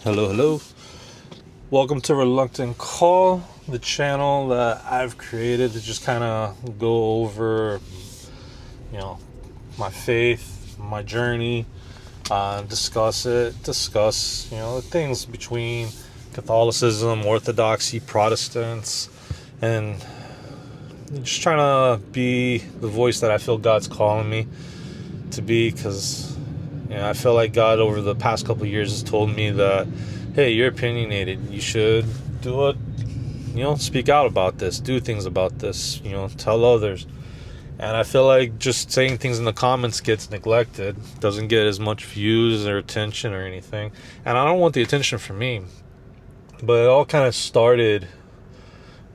Hello, hello. Welcome to Reluctant Call, the channel that I've created to just kind of go over, you know, my faith, my journey, discuss, the things between Catholicism, Orthodoxy, Protestants, and just trying to be the voice that I feel God's calling me to be, because I feel like God over the past couple of years has told me that, hey, you're opinionated. You should do it. Speak out about this. Do things about this. Tell others. And I feel like just saying things in the comments gets neglected. Doesn't get as much views or attention or anything. And I don't want the attention from me. But it all kind of started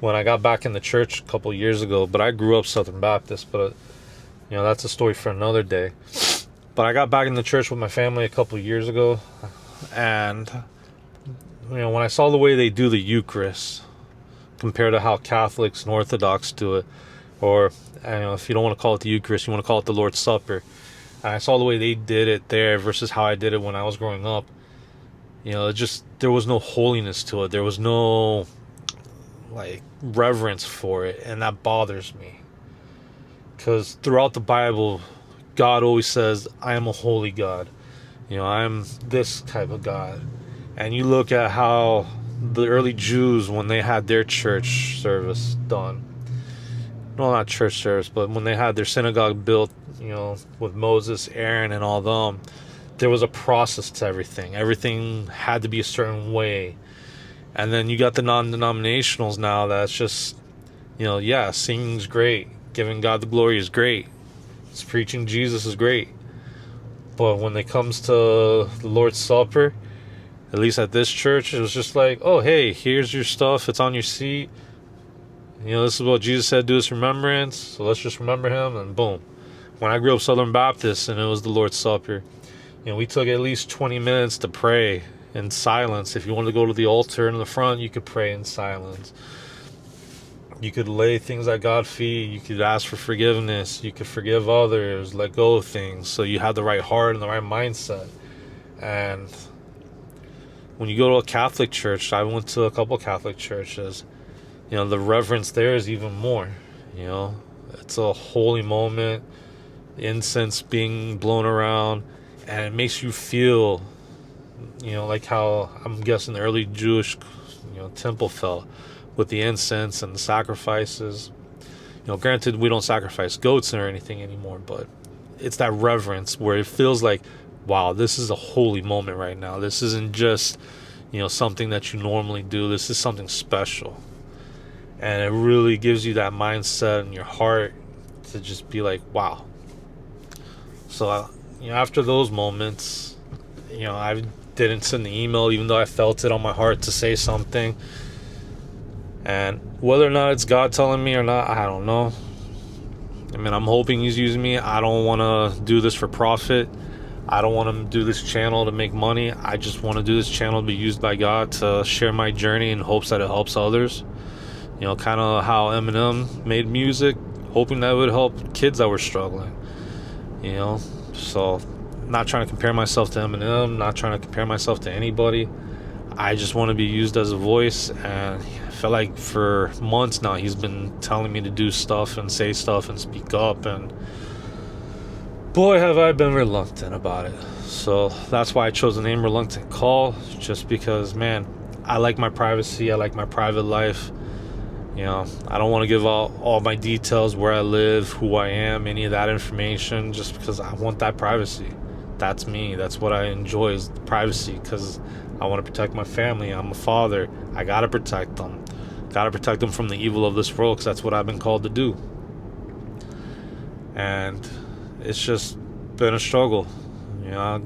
when I got back in the church a couple of years ago. But I grew up Southern Baptist. But, that's a story for another day. But I got back in the church with my family a couple of years ago, and when I saw the way they do the Eucharist compared to how Catholics and Orthodox do it, or if you don't want to call it the Eucharist, you want to call it the Lord's Supper, and I saw the way they did it there versus how I did it when I was growing up. There was no holiness to it. There was no reverence for it, and that bothers me. Because throughout the Bible, God always says, I am a holy God. I'm this type of God. And you look at how the early Jews, when they had their church service done, no, not church service, but when they had their synagogue built, with Moses, Aaron, and all them, there was a process to everything. Everything had to be a certain way. And then you got the non-denominationals now that's just, singing's great. Giving God the glory is great. Preaching Jesus is great. But when it comes to the Lord's Supper, at least at this church, it was just like, oh, hey, here's your stuff. It's on your seat. This is what Jesus said, do this remembrance. So let's just remember him, and boom. When I grew up Southern Baptist and it was the Lord's Supper, we took at least 20 minutes to pray in silence. If you wanted to go to the altar in the front, you could pray in silence. You could lay things at God's feet. You could ask for forgiveness. You could forgive others, let go of things. So you have the right heart and the right mindset. And when you go to a Catholic church, I went to a couple Catholic churches, the reverence there is even more. It's a holy moment, incense being blown around, and it makes you feel, like how I'm guessing the early Jewish, temple felt. With the incense and the sacrifices. Granted, we don't sacrifice goats or anything anymore, but it's that reverence where it feels like, wow, this is a holy moment right now. This isn't just, something that you normally do. This is something special. And it really gives you that mindset in your heart to just be like, wow. So, after those moments, I didn't send the email, even though I felt it on my heart to say something. And whether or not it's God telling me or not, I don't know. I'm hoping he's using me. I don't want to do this for profit. I don't want to do this channel to make money. I just want to do this channel to be used by God to share my journey in hopes that it helps others. Kind of how Eminem made music, hoping that it would help kids that were struggling. So not trying to compare myself to Eminem, not trying to compare myself to anybody. I just want to be used as a voice, and I feel like for months now he's been telling me to do stuff and say stuff and speak up, and boy have I been reluctant about it. So that's why I chose the name Reluctant Call, just because, man, I like my privacy, I like my private life. I don't want to give out all my details, where I live, who I am, any of that information, just because I want that privacy. That's me. That's what I enjoy, is privacy, because I want to protect my family. I'm a father. I got to protect them. Got to protect them from the evil of this world, because that's what I've been called to do. And it's just been a struggle,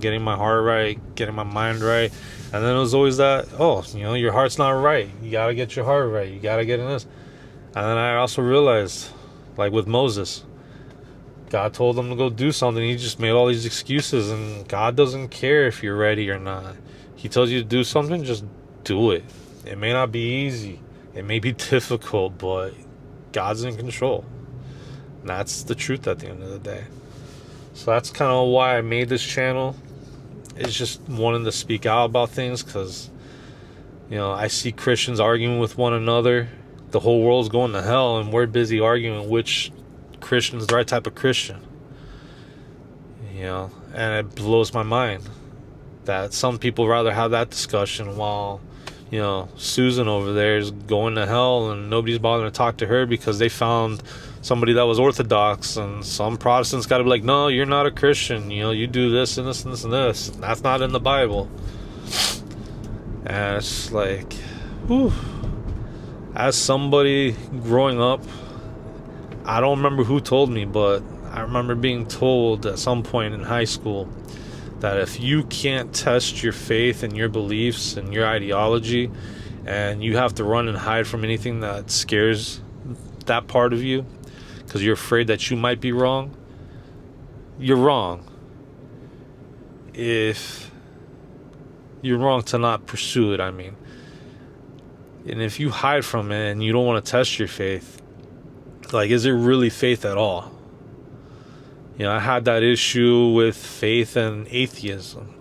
getting my heart right, getting my mind right. And then it was always that, your heart's not right. You got to get your heart right. You got to get in this. And then I also realized, like with Moses, God told him to go do something. He just made all these excuses, and God doesn't care if you're ready or not. He tells you to do something, just do it. It may not be easy. It may be difficult, but God's in control. And that's the truth at the end of the day. So that's kind of why I made this channel. it's just wanting to speak out about things, because I see Christians arguing with one another. The whole world's going to hell, and we're busy arguing which Christian is the right type of Christian. And it blows my mind that some people rather have that discussion while Susan over there is going to hell, and nobody's bothering to talk to her because they found somebody that was Orthodox. And some Protestants got to be like, no, you're not a Christian, you do this and this and this and this, that's not in the Bible. And it's like, whew. As somebody growing up, I don't remember who told me, but I remember being told at some point in high school that if you can't test your faith and your beliefs and your ideology, and you have to run and hide from anything that scares that part of you because you're afraid that you might be wrong, you're wrong. If you're wrong to not pursue it, and if you hide from it and you don't want to test your faith, like, is it really faith at all? I had that issue with faith and atheism.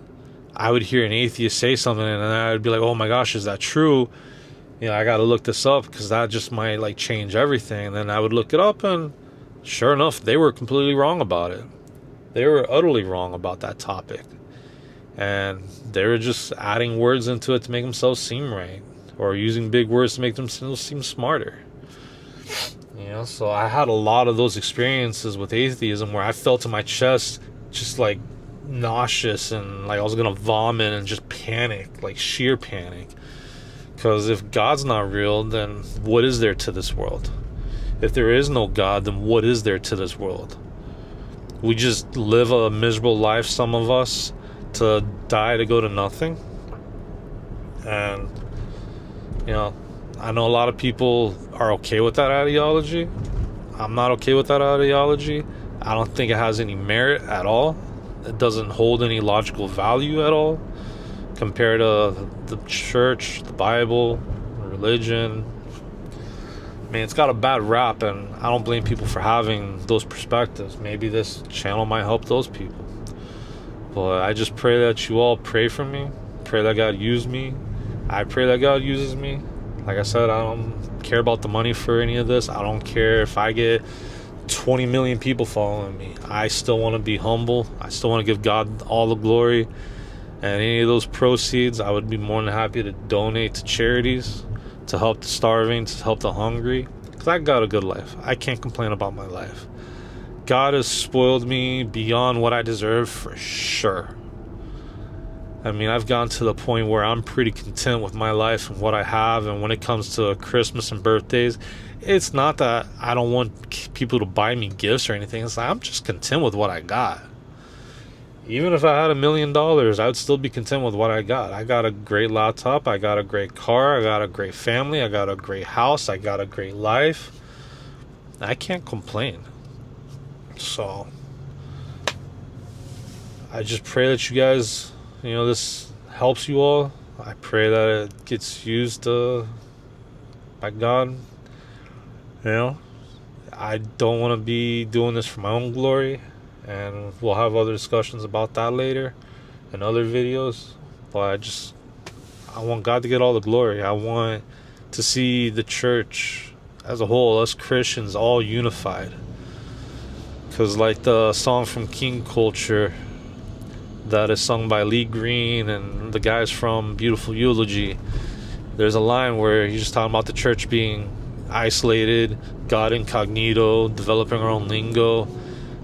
I would hear an atheist say something, and then I would be like, oh my gosh, is that true? I got to look this up because that just might change everything. And then I would look it up, and sure enough, they were completely wrong about it. They were utterly wrong about that topic. And they were just adding words into it to make themselves seem right, or using big words to make themselves seem smarter. So I had a lot of those experiences with atheism where I felt in my chest just nauseous, and I was gonna vomit and just panic, sheer panic. Because if God's not real, then what is there to this world? If there is no God, then what is there to this world? We just live a miserable life, some of us, to die to go to nothing. And I know a lot of people are okay with that ideology. I'm not okay with that ideology. I don't think it has any merit at all. It doesn't hold any logical value at all compared to the church, the Bible, religion. It's got a bad rap, and I don't blame people for having those perspectives. Maybe this channel might help those people. But I just pray that you all pray for me. Pray that God use me. I pray that God uses me. Like I said, I don't care about the money for any of this. I don't care if I get 20 million people following me. I still want to be humble. I still want to give God all the glory. And any of those proceeds, I would be more than happy to donate to charities, to help the starving, to help the hungry. Because I got a good life. I can't complain about my life. God has spoiled me beyond what I deserve, for sure. I've gotten to the point where I'm pretty content with my life and what I have. And when it comes to Christmas and birthdays, it's not that I don't want people to buy me gifts or anything. It's I'm just content with what I got. Even if I had $1 million, I would still be content with what I got. I got a great laptop. I got a great car. I got a great family. I got a great house. I got a great life. I can't complain. So I just pray that you guys, this helps you all. I pray that it gets used by God. I don't want to be doing this for my own glory, and we'll have other discussions about that later in other videos. But I want God to get all the glory. I want to see the church as a whole, us Christians, all unified. Because the song from King Culture that is sung by Lee Green and the guys from Beautiful Eulogy, there's a line where he's just talking about the church being isolated, God incognito, developing our own lingo,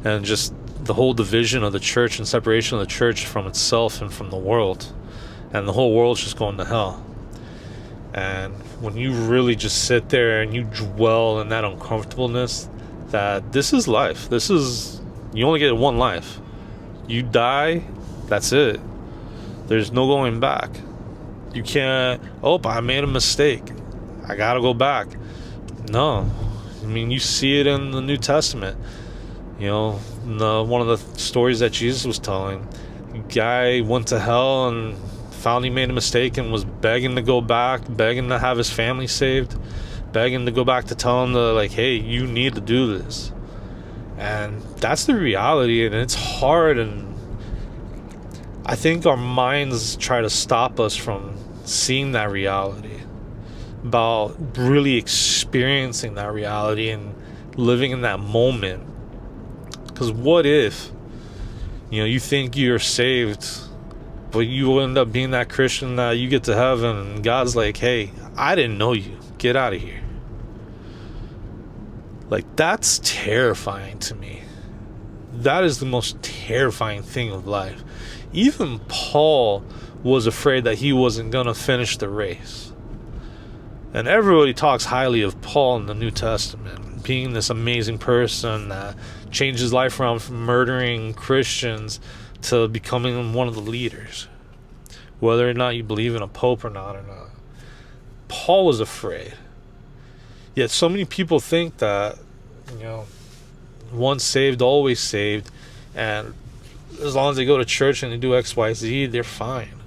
and just the whole division of the church and separation of the church from itself and from the world. And the whole world's just going to hell. And when you really just sit there and you dwell in that uncomfortableness, that this is life. You only get one life. You die, that's it. There's no going back. You can't, I made a mistake, I gotta go back. No. You see it in the New Testament. One of the stories that Jesus was telling, a guy went to hell and found he made a mistake and was begging to go back, begging to have his family saved, begging to go back to tell him hey, you need to do this. And that's the reality, and it's hard. And I think our minds try to stop us from seeing that reality, about really experiencing that reality and living in that moment. Because what if, you think you're saved, but you end up being that Christian that you get to heaven and God's like, hey, I didn't know you. Get out of here. Like, that's terrifying to me. That is the most terrifying thing of life. Even Paul was afraid that he wasn't going to finish the race. And everybody talks highly of Paul in the New Testament, being this amazing person that changed his life around from murdering Christians to becoming one of the leaders. Whether or not you believe in a pope or not. Paul was afraid. Yet so many people think that, once saved, always saved, and as long as they go to church and they do X, Y, Z, they're fine.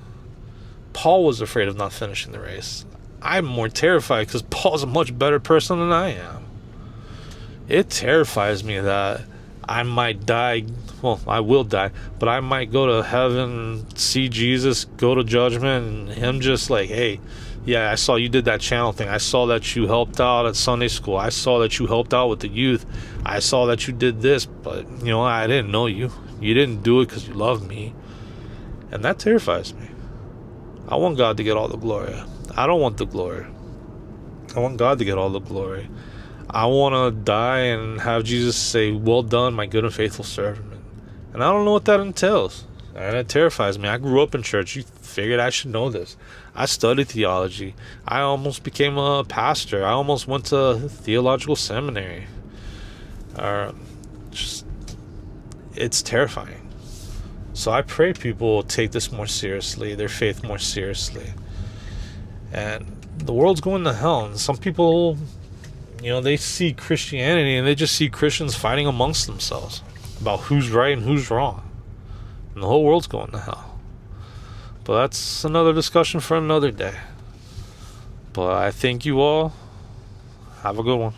Paul was afraid of not finishing the race. I'm more terrified because Paul's a much better person than I am. It terrifies me that I might die. Well, I will die, but I might go to heaven, see Jesus, go to judgment, and him just like, hey, yeah, I saw you did that channel thing. I saw that you helped out at Sunday school. I saw that you helped out with the youth. I saw that you did this, but, I didn't know you. You didn't do it because you love me. And that terrifies me. I want God to get all the glory. I don't want the glory. I want God to get all the glory. I want to die and have Jesus say, well done, my good and faithful servant. And I don't know what that entails. And it terrifies me. I grew up in church. You figured I should know this. I studied theology. I almost became a pastor. I almost went to theological seminary. It's terrifying. So I pray people will take this more seriously, their faith more seriously. And the world's going to hell. And some people, they see Christianity and they just see Christians fighting amongst themselves about who's right and who's wrong. And the whole world's going to hell. But that's another discussion for another day. But I thank you all. Have a good one.